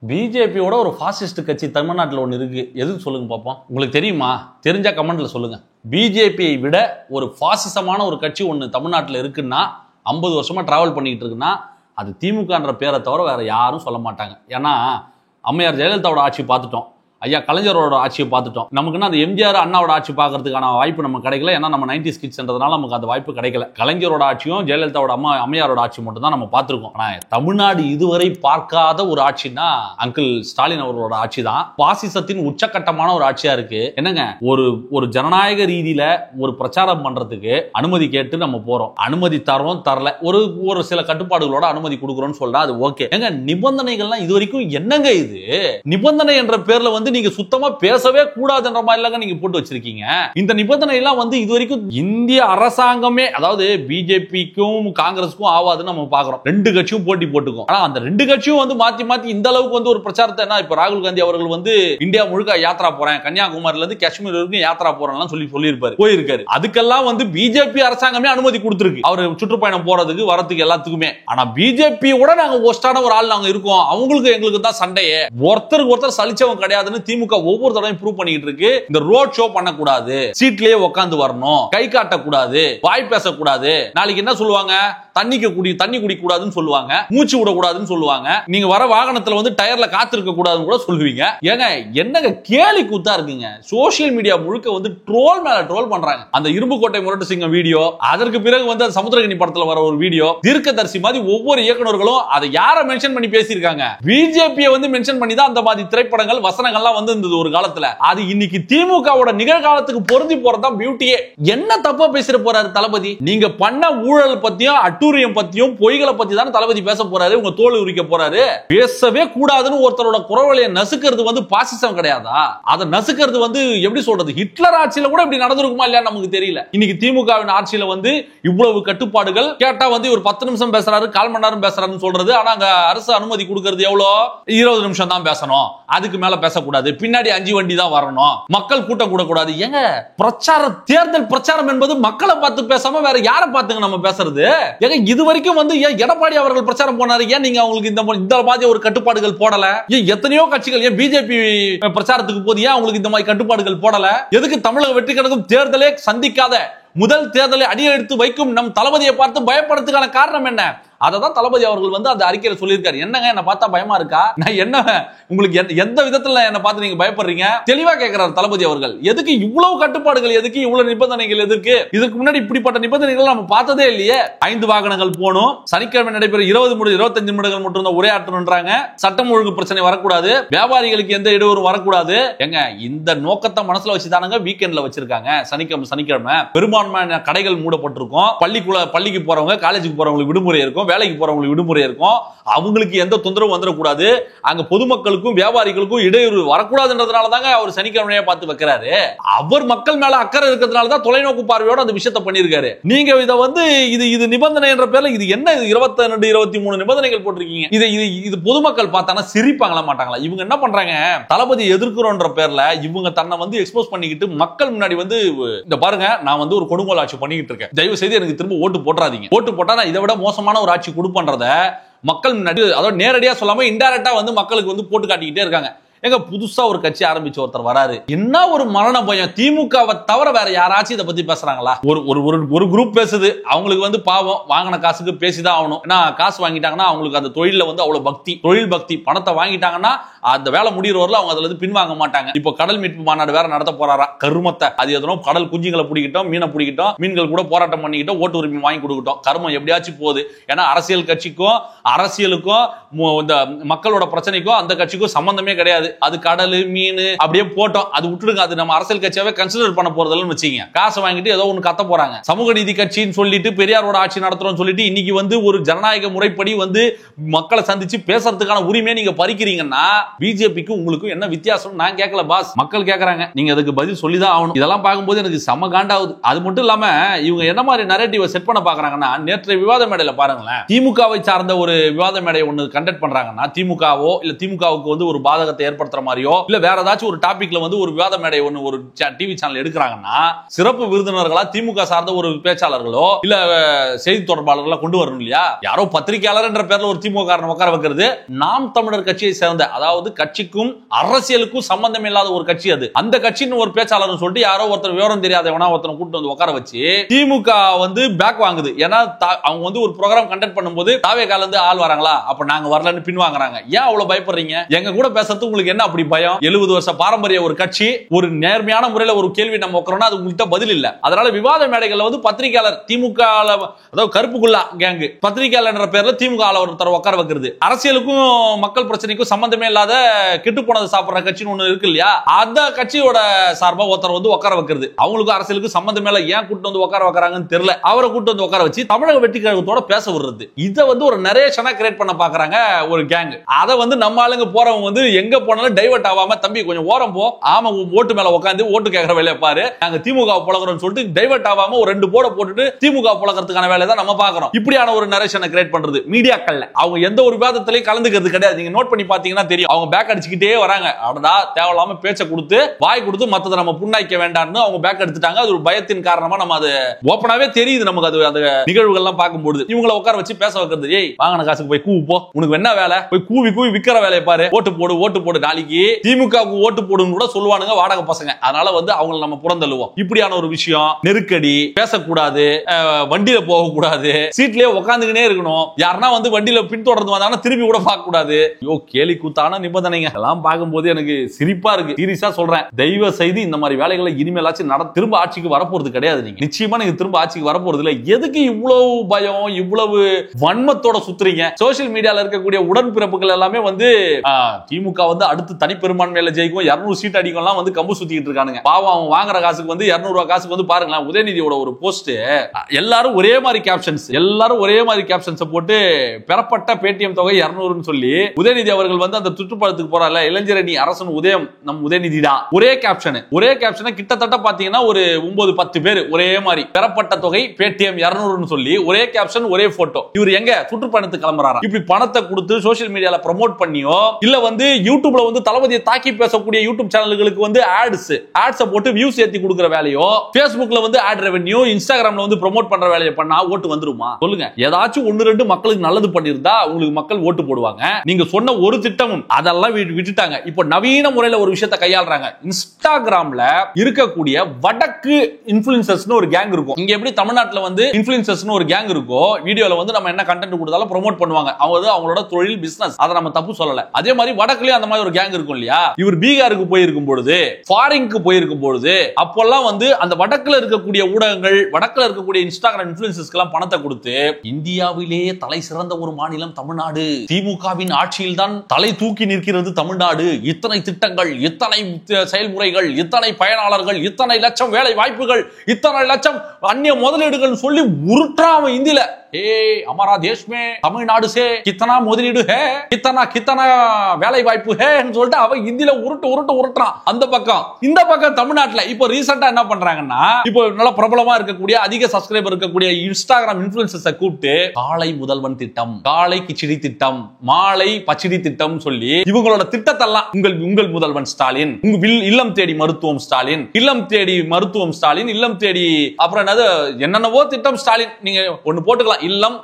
பிஜேபியோட ஒரு பாசிஸ்ட் கட்சி தமிழ்நாட்டில் ஒன்று இருக்கு. எதுன்னு சொல்லுங்க பார்ப்போம். உங்களுக்கு தெரியுமா? தெரிஞ்சா கமெண்ட்ல சொல்லுங்க. பிஜேபியை விட ஒரு பாசிசமான ஒரு கட்சி ஒன்று தமிழ்நாட்டில் இருக்குன்னா 50 வருஷமா டிராவல் பண்ணிட்டு இருக்குன்னா அது திமுகன்ற பேரை தவிர வேற யாரும் சொல்ல மாட்டாங்க. ஏன்னா அம்மையார் ஜெயலலிதாவோட ஆட்சி பார்த்துட்டோம், ஐயா கலைஞரோட ஆட்சியை பார்த்துட்டோம். நமக்குன்னா அந்த எம்ஜிஆர் அண்ணாவோட ஆட்சி பார்க்கறதுக்கான வாய்ப்பு நமக்கு கிடைக்கல. ஏன்னா நம்ம 90s கிட்ஸ்ன்றதுனால நமக்கு அந்த வாய்ப்பு கிடைக்கல. கலைஞரோட ஆட்சியும் ஜெயலலிதாவோட அம்மையாரோட ஆட்சி மட்டும் தான் நம்ம பார்த்துருக்கோம். ஆனால் தமிழ்நாடு இதுவரை பார்க்காத ஒரு ஆட்சின்னா அங்கிள் ஸ்டாலின் அவர்களோட ஆட்சி தான். பாசிசத்தின் உச்சக்கட்டமான ஒரு ஆட்சியா இருக்கு. என்னங்க, ஒரு ஜனநாயக ரீதியில ஒரு பிரச்சாரம் பண்றதுக்கு அனுமதி கேட்டு நம்ம போறோம், அனுமதி தரோம் தரல, ஒரு சில கட்டுப்பாடுகளோட அனுமதி கொடுக்குறோம்னு சொல்றா அது ஓகே. எங்க நிபந்தனைகள்லாம் இது வரைக்கும் என்னங்க? இது நிபந்தனை என்ற பேர்ல நீங்க சுத்தமா பேசவே கூடாதுன்ற மாதிரி நீங்க போட்டு வச்சிருக்கீங்க. இந்த நிபந்தனை எல்லாம் இதுவரைக்கும் இந்திய அரசாங்கமே, அதாவது பிஜேபிக்கும் காங்கிரஸுக்கும் ஆவாதுன்னு நம்ம பாக்குறோம். ரெண்டு கட்சியும் போட்டி போட்டுக்கும். ஆனா அந்த ரெண்டு கட்சியும் மாத்தி இந்த அளவுக்கு ஒரு பிரச்சாரத்தை, என்ன இப்ப ராகுல் காந்தி அவர்கள் இந்தியா முழுக்க யாத்திரா போறேன், கன்னியாகுமரியில இருந்து காஷ்மீர் வரைக்கும் யாத்திரா போறேன் சொல்லியிருப்பாரு, போயிருக்காரு. அதுக்கெல்லாம் பிஜேபி அரசாங்கமே அனுமதி கொடுத்திருக்கு அவர் சுற்றுப்பயணம் போறதுக்கு வரதுக்கு எல்லாத்துக்குமே. ஆனா பிஜேபியோட நாங்க ஒஸ்டான ஒரு ஆள் நாங்க இருக்கோம், அவங்களுக்கு எங்களுக்கு தான் சண்டையே, ஒருத்தருக்கு ஒருத்தர் சலிச்சவங்க கிடையாது திமுக ஒவ்வொரு தடவையும் ப்ரூவ் பண்ணிட்டு இருக்கு. இந்த ரோட் ஷோ பண்ணக்கூடாது, சீட்லயே உட்கார்ந்து வரணும், கை காட்டக்கூடாது, வாய் பேசக்கூடாது, நாளைக்கு என்ன சொல்லுவாங்க, தண்ணி குடிக்க கூடாதுன்னு சொல்லுவாங்க, மூச்சு விடக்கூடாதுன்னு சொல்லுவாங்க, நீங்க வர வாகனத்துல டயர்ல காத்திருக்க கூடாதுன்னு கூட சொல்லுவீங்க. ஏங்க என்னங்க கேலி கூத்தா இருக்குங்க. சோசியல் மீடியா முழுக்க ட்ரோல் மேல ட்ரோல் பண்றாங்க. அந்த இரும்புக்கோட்டை முரட்டு சிங்கம் வீடியோ, அதற்கு பிறகு அந்த சமுத்திரகனி படத்துல வர ஒரு வீடியோ, தீர்க்கதரிசி மாதிரி ஒவ்வொரு இயக்குனர்களும் அதை யாரை மென்ஷன் பண்ணி பேசியிருக்காங்க, பிஜேபியை மென்ஷன் பண்ணி தான் அந்த மாதிரி திரைப்படங்கள் வசனங்கள் இருந்தது ஒரு காலத்துல. அது இன்னைக்கு திமுகவோட நிகழ்காலத்துக்கு பொருந்தி போறதுதான் பியூட்டியே. என்ன தப்பா பேசிற போறாரு தளபதி? நீங்க பண்ண ஊழல் பத்தியும் அட்டூழியம் பத்தியும் பொய்களை பத்தி தான் தளபதி பேச போறாரு, உங்க தோல் உரிக்க போறாரு. பேசவே கூடாதுன்னு ஒருத்தரோட குரவலையை நசுக்கிறது பாசிசம் கிடையாதா? அதை நசுக்கிறது எப்படி சொல்றது, ஹிட்லர் ஆட்சியில கூட இப்படி நடந்திருக்குமா இல்லையா நமக்கு தெரியல. இன்னைக்கு திமுகவின் ஆட்சியில இவ்வளவு கட்டுப்பாடுகள், கேட்டா ஒரு 10 நிமிஷம் பேசுறாரு, 1/4 மணி நேரம் பேசுறாருன்னு சொல்றது. ஆனா அங்க அரசு அனுமதி கொடுக்கிறது எவ்வளோ, 20 நிமிஷம் தான் பேசணும், அதுக்கு மேல பேசக்கூடாது, பின்னாடி 5 வண்டி தான் வரணும், மக்கள் கூட்டம் கூட கூடாது. ஏங்க பிரச்சாரம், தேர்தல் பிரச்சாரம் என்பது மக்களை பார்த்து பேசாம வேற யாரை பார்த்துங்க நம்ம பேசுறது? ஏங்க இது வரைக்கும் எடப்பாடி அவர்கள் பிரச்சாரம் போனாரு, ஏன் நீங்க அவங்களுக்கு இந்த மாதிரி ஒரு கட்டுப்பாடுகள் போடல? ஏன் எத்தனையோ கட்சிகள் ஏன் பிஜேபி பிரச்சாரத்துக்கு போது ஏன் அவங்களுக்கு இந்த மாதிரி கட்டுப்பாடுகள் போடல? எதுக்கு தமிழக வெற்றி கழகம் தேர்தலே சந்திக்காத முதல் தேர்தலை அடியெடுத்து வைக்கும் நம் தளபதியை பார்த்து பயப்படுறதுக்கான காரணம் என்ன? அததான் தளபதி அவர்கள் அந்த அறிக்கையில சொல்லியிருக்காரு. என்னங்க என்ன பார்த்தா பயமா இருக்கா? நான் என்ன உங்களுக்கு எந்த விதத்துல என்ன பார்த்து நீங்க பயப்படுறீங்க? தெளிவா கேட்கிறார் தளபதி அவர்கள். எதுக்கு இவ்வளவு கட்டுப்பாடுகள், எதுக்கு இவ்வளவு நிபந்தனைகள், எதுக்கு? இதுக்கு முன்னாடி இப்படிப்பட்ட நிபந்தனைகள் நம்ம பார்த்ததே இல்லையே. 5 வாகனங்கள் போகணும், சனிக்கிழமை நடைபெற 25 நிமிடங்கள் மட்டும் தான் உரையாற்றணும்ன்றாங்க, சட்டம் ஒழுங்கு பிரச்சனை வரக்கூடாது, வியாபாரிகளுக்கு எந்த இடையூறும் வரக்கூடாது. எங்க இந்த நோக்கத்தை மனசுல வச்சுதானுங்க வீக்கெண்ட்ல வச்சிருக்காங்க. சனிக்கிழமை பெரும்பான்மையான கடைகள் மூடப்பட்டிருக்கும், பள்ளிக்கு போறவங்க காலேஜுக்கு போறவங்களுக்கு விடுமுறை இருக்கும், வேலைக்கு போறவங்களுக்கு விடுமுறை இருக்கும், அவங்களுக்கு எந்த தொந்தரவும் வந்துடக்கூடாது, அங்க பொதுமக்களுக்கும் வியாபாரிகளுக்கும் இடையூறு வரக்கூடாதுன்றதுனால தாங்க அவர் சனிக்கிழமையா பார்த்து வைக்கிறாரு. அவர் மக்கள் மேல அக்கறை இருக்கிறதுனால தான் தொலைநோக்கு பார்வையோட அந்த விஷயத்தை பண்ணியிருக்காரு. நீங்க இதை இது நிபந்தனை என்ற பேர்ல இது என்ன 22 23 நிபந்தனைகள் போட்டிருக்கீங்க. இது பொதுமக்கள் பார்த்தானா சிரிப்பாங்களா மாட்டாங்களா? இவங்க என்ன பண்றாங்க, தளபதி எதிர்க்கிறோன்ற பேர்ல இவங்க தன்னை எக்ஸ்போஸ் பண்ணிக்கிட்டு மக்கள் முன்னாடி இந்த பாருங்க, நான் ஒரு கொடுங்கோல் ஆட்சி பண்ணிக்கிட்டு இருக்கேன், தயவு செய்து எனக்கு திரும்ப ஓட்டு போட்டுறாதீங்க, ஓட்டு போட்டா நான் இதை விட மோசமான ஒரு ஆட்சி கொடுப்பன்றத மக்கள் முன்னாடி, அதாவது நேரடியா சொல்லாம இன்டைரக்டா மக்களுக்கு போட்டு காட்டிக்கிட்டே இருக்காங்க. எங்க புதுசா ஒரு கட்சி ஆரம்பிச்ச ஒருத்தர் வராரு, என்ன ஒரு மரண பயம். திமுகவை தவிர வேற யாராச்சும் இதை பத்தி பேசுறாங்களா? ஒரு குரூப் பேசுது, அவங்களுக்கு பாவம், வாங்கின காசுக்கு பேசிதான் ஆகணும். ஏன்னா காசு வாங்கிட்டாங்கன்னா அவங்களுக்கு அந்த தொழில அவ்வளவு பக்தி, தொழில் பக்தி. பணத்தை வாங்கிட்டாங்கன்னா அந்த வேலை முடிகிறவர்கள் அவங்க அதுல பின்வாங்க மாட்டாங்க. இப்போ கடல் மீட்பு மாநாடு வேற நடத்த போறாரா, கருமத்தை. அது எதனோ கடல் குஞ்சுகளை பிடிக்கிட்டோம், மீனை பிடிக்கிட்டோம், மீன்கள் கூட போராட்டம் பண்ணிக்கிட்டோம், ஓட்டு உரிமை வாங்கி கொடுக்கட்டும், கருமம் எப்படியாச்சும் போகுது. ஏன்னா அரசியல் கட்சிக்கும் அரசியலுக்கும் இந்த மக்களோட பிரச்சனைக்கும் அந்த கட்சிக்கும் சம்பந்தமே கிடையாது. அது கடல் மீன் அப்படியே போட்டோம், அது விட்டுடுங்க, அது நம்ம அரசியல் கட்சியாவே கன்சிடர் பண்ண போறதுன்னு வச்சுக்கீங்க. காசை வாங்கிட்டு ஏதோ ஒன்று கத்த போறாங்க. சமூக நீதி கட்சின்னு சொல்லிட்டு பெரியாரோட ஆட்சி நடத்துறோம்னு சொல்லிட்டு இன்னைக்கு ஒரு ஜனநாயக முறைப்படி மக்களை சந்திச்சு பேசுறதுக்கான உரிமையை நீங்க பறிக்கிறீங்கன்னா பிஜேபிக்கு உங்களுக்கு என்ன வித்தியாசம் நான் கேட்கல பாஸ், மக்கள் கேட்கறாங்க. நீங்க அதுக்கு பதில் சொல்லிதான் ஆகணும். இதெல்லாம் பார்க்கும்போது எனக்கு செம காண்டாகுது. அது மட்டும் இல்லாம இவங்க என்ன மாதிரி நரேட்டிவ் செட் பண்ண பாக்குறாங்கன்னா, நேற்று விவாத மேடையில பாருங்களேன், திமுகவை சார்ந்த ஒரு விவாத மேடை ஒன்று கண்டக்ட் பண்றாங்கன்னா, திமுகவோ இல்ல திமுகவுக்கு ஒரு பாதகத்தை ஏற்படுத்துற மாதிரியோ இல்ல வேற ஏதாச்சும் ஒரு டாபிக்ல வந்து ஒரு விவாத மேடை ஒன்னு ஒரு டிவி சேனல் எடுக்கிறாங்கன்னா சிறப்பு விருந்தினர்களா திமுக சார்ந்த ஒரு பேச்சாளர்களோ இல்ல செய்தி தொடர்பாளர்களோ கொண்டு வரணும் இல்லையா? யாரோ பத்திரிகையாளர் என்ற பேர்ல ஒரு திமுக காரனை உட்கார வைக்கிறது நாம் தமிழர் கட்சியை சேர்ந்த, அதாவது கட்சிக்கும் அரசியலுக்கும் சம்பந்தம் இல்லாத ஒரு கட்சி அது. அந்த கட்சின்னு ஒரு பேச்சாளர் சொல்லிட்டு யாரோ ஒருத்தர் விவரம் தெரியாதவனா ஒருத்தனை கூட்டு வந்து உட்கார வச்சு திமுக வந்து பேக் வாங்குது. ஏன்னா அவங்க வந்து ஒரு ப்ரோகிராம் கண்டக்ட் பண்ணும்போது தாவேகால இருந்து ஆள் வராங்களா, அப்ப நாங்க வரலன்னு பின் வாங்குறாங்க. ஏன் அவ்வளவு பயப்படுறீங்க? எங்க கூட பேசுறது உங்களுக்கு என்ன அப்படி பயம்? 70 வருஷ பாரம்பரிய ஒரு கட்சி, ஒரு நேர்மையான முறையில ஒரு கேள்வி நம்ம உட்காரோம்னா அது உங்கள்கிட்ட பதில் இல்ல. அதனால விவாத மேடைகள்ல வந்து பத்திரிகையாளர் திமுக, அதாவது கருப்புக்குள்ளா கேங் பத்திரிகையாளர் என்ற பேர்ல திமுக ஒருத்தர் உட்கார வைக்கிறது, அரசியலுக்கும் மக்கள் பிரச்சனைக்கும் சம்பந்தமே இல்லாத கெட்டு போனது சாப்பிடுற கட்சின்னு ஒண்ணு இருக்கு இல்லையா, அந்த கட்சியோட சார்பா ஒருத்தர் வந்து உட்கார வைக்கிறது. அவங்களுக்கு அரசியலுக்கு சம்பந்தமே இல்ல, ஏன் கூட்டு வந்து உட்கார வைக்கிறாங்கன்னு தெரியல. அவரை கூட்டு வந்து உட்கார வச்சு தமிழக வெற்றி கழகத்தோட பேச விடுறது. இதை வந்து ஒரு நரேஷனா கிரியேட் பண்ண பாக்குறாங்க ஒரு கேங். அதை வந்து நம்ம ஆளுங்க போறவங்க வந்து எங்க போனாலும் டைவர்ட் ஆகாம, தம்பி கொஞ்சம் ஓரம் போ, ஆமா ஓட்டு மேல உட்காந்து ஓட்டு கேட்கற வேலையை பாரு, நாங்க திமுக புலகறோம்னு சொல்லிட்டு டைவர்ட் ஆகாம ஒரு 2 போர்டை போட்டுட்டு திமுக புலகறதுக்கான வேலையை தான் நம்ம பாக்குறோம். இப்படியான ஒரு நரேஷனை கிரியேட் பண்றது மீடியாக்கள்ல. அவங்க எந்த ஒரு விவாதத்திலையும் கலந்துக்கிறது கிடையாது. நீங்க நோட் பண்ணி பாத்தீங்கன்னா தெரியும். அவங்க பேக் அடிச்சுக்கிட்டே வராங்க. அவடா தேவையில்லாம பேச்ச கொடுத்து வாய் கொடுத்து மத்தத நம்ம புண்ணாய்க்க வேண்டாம்னு அவங்க பேக் எடுத்துட்டாங்க. அது ஒரு பயத்தின் காரணமா நம்ம அது ஓப்பனாவே தெரியுது நமக்கு. அது அந்த நிகழ்வுகள் எல்லாம் பார்க்கும்போது இவங்களை உட்கார வச்சு பேச வைக்கிறது. ஏய் வாங்கின காசுக்கு போய் கூவி போ, உனக்கு என்ன வேலை, போய் கூவி கூவி விக்கிற வேலையை பாரு, ஓட்டு போடு ஓட்டு போடு, நாளைக்கு திமுகவுக்கு ஓட்டு போடுன்னு கூட சொல்லுவானுங்க வாடகை பசங்க. அதனால வந்து அவங்களை நம்ம புறந்தள்ளுவோம். இப்படியான ஒரு விஷயம், நெருக்கடி, பேசக்கூடாது, வண்டியில போக கூடாது, சீட்லயே உட்காந்துக்கினே இருக்கணும், யாருன்னா வந்து வண்டியில பின்தொடர்ந்து வந்தாங்கன்னா திரும்பி கூட பார்க்க கூடாது. ஐயோ கேலி கூத்தான நிபந்தனைங்க எல்லாம் பார்க்கும்போது எனக்கு சிரிப்பா இருக்கு. சீரியஸா சொல்றேன், தெய்வ செய்தி இந்த மாதிரி வேலைகளை இனிமேலாச்சும் திரும்ப ஆட்சிக்கு வரப்போறது கிடையாது. நீங்க நிச்சயமா நீங்க திரும்ப ஆட்சிக்கு வரப்போறது இல்ல. எதுக்கு இவ்வளவு பயம், இவ்வளவு வன்மத்தோட சுத்துறீங்க? சோசியல் மீடியால இருக்கக்கூடிய உடன்பிறப்புகள் எல்லாமே வந்து திமுக வந்து அடுத்து தனிப்பெரும்பான்மையில ஜெயிக்கும், 200 சீட் அடிக்கும்லாம் வந்து கம்பு சுத்திட்டு இருக்கானுங்க. பாவம் அவன் வாங்குற காசுக்கு வந்து 200 ரூபாய் காசுக்கு வந்து பாருங்களேன், உதயநிதியோட ஒரு போஸ்ட், எல்லாரும் ஒரே மாதிரி கேப்ஷன்ஸ் போட்டு பெறப்பட்ட பேடிஎம் தொகை 200ன்னு சொல்லி உதயநிதி அவர்கள் வந்து அந்த சுற்றுப்பழத்துக்கு போறால, இளைஞரணி அரசன் உதயம் நம் உதயநிதி தான். ஒரே கேப்ஷனை கிட்டத்தட்ட பாத்தீங்கன்னா ஒரு 9-10 பேர் ஒரே மாதிரி பெறப்பட்ட தொகை பேடிஎம் 200ன்னு சொல்லி ஒரே கேப்ஷன் ஒரே போட்டோ. இவர் எங்க சுற்றுப்பயணத்துக்கு கிளம்புறாரா? இப்படி பணத்தை கொடுத்து சோசியல் மீடியால ப்ரோமோட் பண்ணியோ இல்ல வந்து யூடியூப்ல வந்து தளபதியை தாக்கி பேசக்கூடிய யூடியூப் சேனல்களுக்கு வந்து ஆட்ஸ் போட்டு வியூஸ் ஏத்தி கொடுக்கிற வேலையோ, Facebookல வந்து ஆட் ரெவென்யூ, இன்ஸ்டாகிராம்ல வந்து ப்ரோமோட் பண்ற வேலையை பண்ணா ஓட்டு வந்துருமா? சொல்லுங்க. ஏதாச்சும் 1-2 மக்களுக்கு நல்லது பண்ணிருந்தா உங்களுக்கு மக்கள் ஓட்டு போடுவாங்க. நீங்க சொன்ன ஒரு திட்டமும் அதெல்லாம் விட்டுட்டாங்க. இப்போ நவீன முறையில ஒரு விஷயத்தை கையாளுறாங்க. இன்ஸ்டாகிராம்ல இருக்கக்கூடிய வடக்கு இன்ஃப்ளூயன்சர்ஸ்னு ஒரு கேங் இருக்கும். இங்க எப்படி தமிழ்நாட்டுல வந்து இன்ஃப்ளூயன்சர்ஸ்னு ஒரு கேங் இருக்கோ, வீடியோல வந்து நம்ம என்ன கண்டென்ட் கொடுத்தாலும் ப்ரோமோட் பண்ணுவாங்க. அவங்க அவங்களோட தொழில் பிசினஸ், அதை நம்ம தப்பு சொல்லல. அதே மாதிரி வடக்குலயும் அந்த மாதிரி ஒரு கேங் இருக்கும் இல்லையா? இவர் பீகாருக்கு போயிருக்கும் பொழுது, ஃபாரினுக்கு போயிருக்கும் பொழுது, அப்பெல்லாம் வந்து அந்த வடக்குல இருக்கக்கூடிய ஊடகங்கள், வடக்குல இருக்கக்கூடிய இன்ஸ்டாகிராம் இன்ஃப்ளூயன்சர்ஸ்க்கு எல்லாம் பணத்தை கொடுத்து இந்தியாவிலேயே தலை சிறந்த ஒரு மாநிலம் தமிழ்நாடு, திமுகவின் ஆட்சியில் தான் தலை தூக்கி நிற்கிறது தமிழ்நாடு, இத்தனை திட்டங்கள், இத்தனை செயல்முறைகள், இத்தனை பயனாளர்கள், இத்தனை லட்சம் வேலை வாய்ப்புகள், இத்தனை லட்சம் அந்நிய முதலீடுகள் சொல்லி உருட்டாம இந்தியில हमारा देश में तमिलनाडु से कितना முதலீடு है, कितना வேலை வாய்ப்பு है சொல்லிட்டு அவ இந்தியில உருட்டுறான். அந்த பக்கம் இந்த பக்கம் தமிழ்நாட்டுல இப்போ ரீசெண்டா என்ன பண்றாங்கன்னா, இப்போ நல்ல பிரபலமா இருக்கக்கூடிய அதிக சப்ஸ்கிரைபர் இருக்கக்கூடிய இன்ஸ்டாகிராம் இன்ஃப்ளூயன்சர்ஸை கூப்பிட்டு காலை முதல்வன் திட்டம், காலை கிச்சடி திட்டம், மாலை பச்சடி திட்டம் சொல்லி இவங்களோட திட்டத்தெல்லாம் உங்கள் முதல்வன் ஸ்டாலின், உங்க இல்லம் தேடி மருத்துவம் ஸ்டாலின், இல்லம் தேடி மருத்துவம் ஸ்டாலின், இல்லம் தேடி அப்புறம் என்னென்னவோ திட்டம் ஸ்டாலின், நீங்க ஒன்னு போட்டுக்கலாம், இல்லம்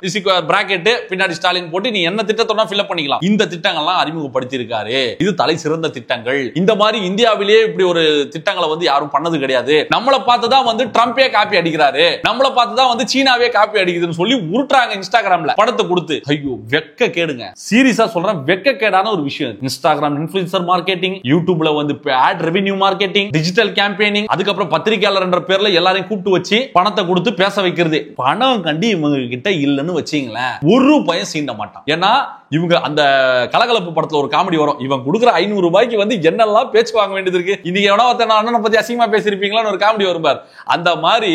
பிராக்கெட் பின்னாடி ஸ்டாலின் போட்டு நீ என்ன திட்டத்தோட ஃபில் பண்ணிக்கலாம். இந்த திட்டங்கள்லாம் அறிமுகப்படுத்தி இருக்காரு. இது தலை சிறந்த திட்டங்கள். இந்த மாதிரி இந்தியாவிலேயே இப்படி ஒரு திட்டங்களை வந்து யாரும் பண்ணது கிடையாது. நம்மள பார்த்து தான் வந்து ட்ரம்பே காப்பி அடிக்கிறாரு, நம்மள பார்த்து தான் வந்து சீனாவே காப்பி அடிக்குதுன்னு சொல்லி உருட்டுறாங்க இன்ஸ்டாகிராம்ல பணத்தை கொடுத்து. ஐயோ வெக்க கேடுங்க, சீரியஸா சொல்றேன், வெக்க கேடான ஒரு விஷயம். இன்ஸ்டாகிராம் இன்ஃப்ளூயன்சர் மார்க்கெட்டிங், யூடியூப்ல வந்து ad revenue marketing, digital campaigning, அதுக்கப்புறம் பத்திரிகையாளர் என்ற பேர்ல எல்லாரையும் கூப்பிட்டு வச்சு பணத்தை கொடுத்து பேச வைக்கிறது. பணம் கண்டி இவங்க கிட்ட இல்லன்னு வச்சீங்களேன், ஒரு பயம் சீண்ட மாட்டான். ஏன்னா இவங்க அந்த கலகலப்பு படத்துல ஒரு காமெடி வரும், இவன் கொடுக்குற 500 ரூபாய்க்கு வந்து என்னெல்லாம் பேச்சு வாங்க வேண்டியது இருக்கு, இன்னைக்கு எவனா ஒருத்தன் அண்ணனை பத்தி அசிங்கமா பேசிருப்பீங்களான்னு ஒரு காமெடி வரும் பார். அந்த மாதிரி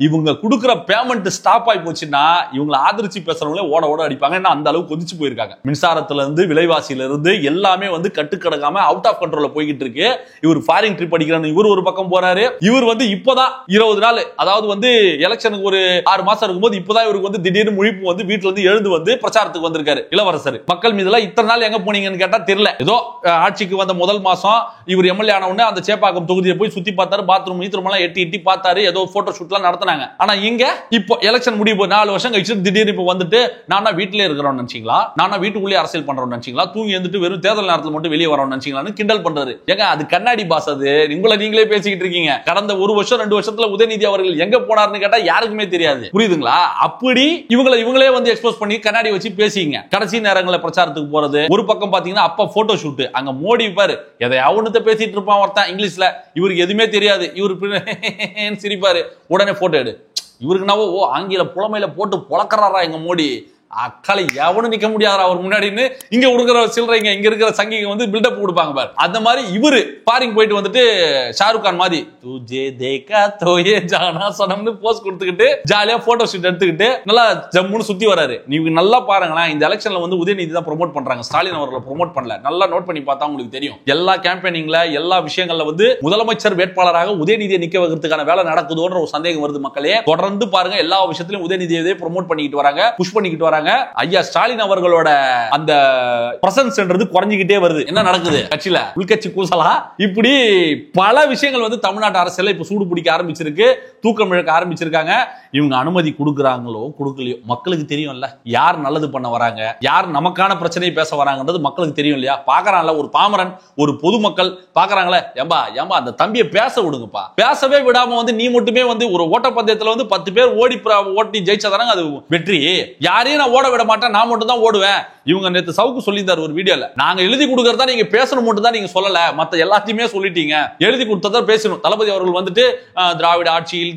இவங்க கொடுக்குற பேமெண்ட் ஸ்டாப் ஆகி போச்சுன்னா இவங்களை ஆதரிச்சு பேசுறவங்களே ஓட ஓட அடிப்பாங்க. ஏன்னா அந்த அளவுக்கு கொதிச்சு போயிருக்காங்க. மின்சாரத்துல இருந்து விலைவாசியில இருந்து எல்லாமே வந்து கட்டுக்கடங்காம அவுட் ஆஃப் கண்ட்ரோல்ல போய்கிட்டு இருக்கு. இவர் ஃபாரின் ட்ரிப் அடிக்கிறான்னு இவர் ஒரு பக்கம் போறாரு. இவர் வந்து இப்பதான் 20 நாள், அதாவது வந்து எலெக்ஷனுக்கு ஒரு 6 மாசம் இருக்கும்போது இப்பதான் இவருக்கு வந்து திடீர்னு முழிப்பு வந்து வீட்டுல இருந்து எழுந்து வந்து பிரச்சாரத்துக்கு வந்திருக்காரு இளவரசர். மக்கள் மீதுல இத்தனை நாள் எங்க போனீங்கன்னு கேட்டா தெரியல. ஏதோ ஆட்சிக்கு வந்த முதல் மாசம் இவர் எம்எல்ஏ ஆன உடனே அந்த சேப்பாக்கம் தொகுதியை போய் சுத்தி பார்த்தாரு. பாத்ரூம் எல்லாம் எட்டி பார்த்தாரு. ஏதோ போட்டோ ஷூட் எல்லாம் நடத்தினாங்க. ஆனா இங்க இப்போ எலெக்ஷன் முடிவு 4 வருஷம் கழிச்சு திடீர்னு இப்ப வந்துட்டு நானா வீட்டிலே இருக்கிறோம்னு நினைச்சீங்களா, நானா வீட்டுக்குள்ளே அரசியல் பண்றோம்னு நினைச்சீங்களா, தூங்கி எழுந்துட்டு வெறும் தேர்தல் நேரத்தில் மட்டும் வெளியே வரோம்னு நினைச்சீங்களான்னு கிண்டல் பண்றாரு. ஏங்க அது கண்ணாடி பாஸ். அது உங்களை நீங்களே பேசிக்கிட்டு இருக்கீங்க. கடந்த 1 வருஷம் 2 வருஷத்துல உதயநிதி அவர்கள் எங்க போனார்னு கேட்டா யாருக்குமே தெரியாது. புரியுதுங்களா? அப்படி இவங்களே வந்து எக்ஸ்போஸ் பண்ணி கண்ணாடி வச்சு பேசிங்க. கடைசி நேரங்களில் பிரச்சாரத்துக்கு போறது ஒரு பக்கம் பாத்தீங்கன்னா அப்ப போட்டோ ஷூட். அங்க மோடி பாரு எதை அவனுக்கு பேசிட்டு இருப்பான் ஒருத்தன் இங்கிலீஷ்ல. இவருக்கு எதுவுமே தெரியாது. இவரு சிரிப்பாரு. உடனே போட்டோ எடு. இவருக்கு நான் ஆங்கில புலமையில போட்டு பொழக்கிறாரா எங்க மோடி. அக்காலை எவனும் நிக்க முடியாதா அவர் முன்னாடின்னு இங்க இருக்கிற சில்லறைங்க, இங்க இருக்கிற சங்கிங்க வந்து பில்டப் கொடுப்பாங்க பாரு. அந்த மாதிரி இவரு ஃபாரின் போயிட்டு வந்துட்டு ஷாருக் கான் மாதிரி துஜே தேகா தோயே ஜானா சனம்னு போஸ்ட் கொடுத்துக்கிட்டு ஜாலியா போட்டோ ஷூட் எடுத்துக்கிட்டு நல்லா ஜம்முன்னு சுத்தி வராரு. நீங்க நல்லா பாருங்களேன். இந்த எலெக்ஷன்ல வந்து உதயநிதி தான் ப்ரோமோட் பண்றாங்க. ஸ்டாலின் அவர்களை ப்ரோமோட் பண்ணல. நல்லா நோட் பண்ணி பார்த்தா உங்களுக்கு தெரியும். எல்லா கேம்பெயினிங்ல எல்லா விஷயங்கள்ல வந்து முதலமைச்சர் வேட்பாளராக உதயநிதியை நிக்க வைக்கிறதுக்கான வேலை நடக்குதோன்ற ஒரு சந்தேகம் வருது மக்களே. தொடர்ந்து பாருங்க. எல்லா விஷயத்திலும் உதயநிதியை ப்ரோமோட் பண்ணிக்கிட்டு வராங்க, புஷ் பண்ணிக்கிட்டு வராங்க. ஐயா ஸ்டாலின் அவர்களோட அந்த பிரசன்ஸ்ன்றது குறைஞ்சிக்கிட்டே வருது. என்ன நடக்குது கட்சியில? உள்கட்சி கூசலா இப்படி பல விஷயங்கள் வந்து தமிழ்நாட்டு அரசியல்ல இப்ப சூடு பிடிக்க ஆரம்பிச்சிருக்கு. தூக்கம் இழக்க ஆரம்பிச்சிருக்காங்க. இவங்க அனுமதி கொடுக்குறாங்களோ கொடுக்கலையோ மக்களுக்கு தெரியும்ல. யார் நல்லது பண்ண வராங்க, யார் நமக்கான பிரச்சனையை பேச வராங்கன்றது மக்களுக்கு தெரியும் இல்லையா? பாக்குறான்ல ஒரு பாமரன், ஒரு பொதுமக்கள் பாக்குறாங்களே, ஏம்பா அந்த தம்பியை பேச விடுங்கப்பா. பேசவே விடாம வந்து நீ மட்டுமே வந்து ஒரு ஓட்டப்பந்தயத்துல வந்து 10 பேர் ஓட்டி ஜெயிச்சாதானங்க அது வெற்றி. யாரையும் நான் ஓட விட மாட்டேன், நான் மட்டும் தான் ஓடுவேன். இவங்க நேத்து சவுக்கு சொல்லியிருந்தார் ஒரு வீடியோல, நாங்க எழுதி கொடுக்கறதா நீங்க பேசணும் மட்டும் தான் நீங்க சொல்லல, மத்த எல்லாத்தையுமே சொல்லிட்டீங்க. எழுதி கொடுத்ததா பேசணும். தளபதி அவர்கள் வந்துட்டு திராவிட ஆட்சியில்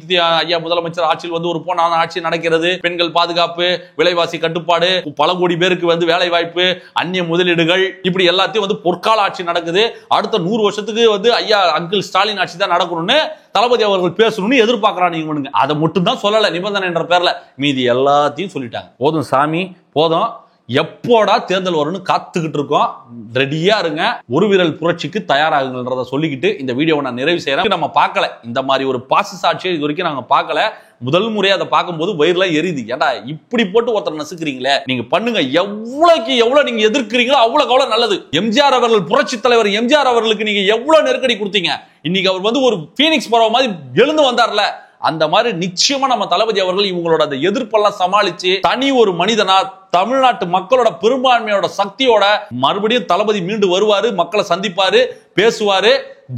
ஐயா முதலமைச்சர் ஆட்சியில் வந்து ஒரு போனான ஆட்சி நடக்கிறது, பெண்கள் பாதுகாப்பு, விலைவாசி கட்டுப்பாடு, பல கோடி பேருக்கு வந்து வேலை வாய்ப்பு, அந்நிய முதலீடுகள், இப்படி எல்லாத்தையும் வந்து பொற்கால ஆட்சி நடக்குது. அடுத்த 100 வருஷத்துக்கு வந்து ஐயா அங்கிள் ஸ்டாலின் ஆட்சி தான் நடக்கணும்னு தளபதி அவர்கள் பேசணும்னு எதிர்பார்க்கிறாங்க. அதை மட்டும் தான் சொல்லல நிபந்தனை என்ற பேர்ல. மீதி எல்லாத்தையும் சொல்லிட்டாங்க. போதும் சாமி போதும், எப்போடா தேர்தல் வரும்னு காத்துக்கிட்டு இருக்கோம். ரெடியா இருங்க, ஒரு விரல் புரட்சிக்கு தயாராகுங்கன்றத சொல்லிக்கிட்டு இந்த வீடியோவை நான் நிறைவு செய்யறேன். நம்ம பார்க்கல இந்த மாதிரி ஒரு பாசிச ஆட்சியை இது வரைக்கும் நாங்க பார்க்கல. முதல் முறையா அதை பார்க்கும்போது வயிறுலாம் எரியுது. ஏடா இப்படி போட்டு ஒருத்தர் நசுக்கிறீங்களே, நீங்க பண்ணுங்க. எவ்வளவு நீங்க எதிர்க்கிறீங்களோ அவ்வளவு நல்லது. எம்ஜிஆர் அவர்கள், புரட்சி தலைவர் எம்ஜிஆர் அவர்களுக்கு நீங்க எவ்வளவு நெருக்கடி கொடுத்தீங்க. இன்னைக்கு அவர் வந்து ஒரு பீனிக்ஸ் பறவை மாதிரி எழுந்து வந்தார்ல, அந்த மாதிரி நிச்சயமா நம்ம தளபதி அவர்கள் இவங்களோட அந்த எதிர்ப்பெல்லாம் சமாளிச்சு தனி ஒரு மனிதனா தமிழ்நாட்டு மக்களோட பெரும்பான்மையோட சக்தியோட மறுபடியும் தளபதி மீண்டு வருவாரு, மக்களை சந்திப்பாரு, பேசுவாரு,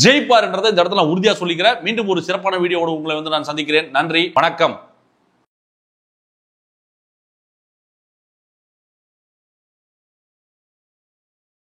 ஜெயிப்பாருன்றதை இந்த இடத்துல நான் உறுதியா சொல்லிக்கிறேன். மீண்டும் ஒரு சிறப்பான வீடியோவோட உங்களை வந்து நான் சந்திக்கிறேன். நன்றி, வணக்கம்.